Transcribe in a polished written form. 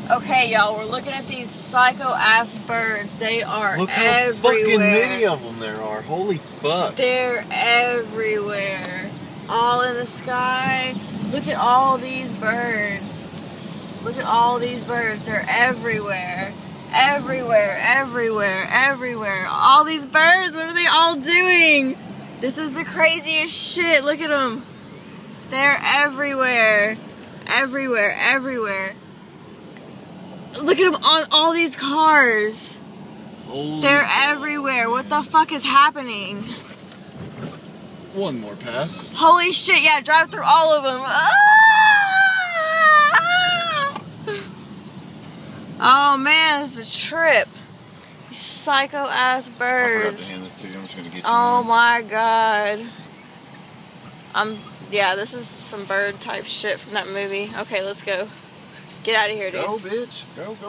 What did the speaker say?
Okay, y'all, we're looking at these psycho-ass birds. They are Look how everywhere. fucking many of them there are. Holy fuck. They're everywhere. All in the sky. Look at all these birds. Look at all these birds. They're everywhere. Everywhere, everywhere, everywhere. All these birds, what are they all doing? This is the craziest shit. Look at them. They're everywhere. Everywhere, everywhere. Look at them on all these cars. Holy They're God. everywhere. What the fuck is happening? One more pass. Holy shit, yeah, drive through all of them. Ah! Oh man, this is a trip. These psycho-ass I forgot birds. to hand this to you. I'm just gonna get you Oh one. my god. Yeah, this is some bird type shit from that movie. Okay, let's go. Get out of here, dude. Go, bitch. Go, go.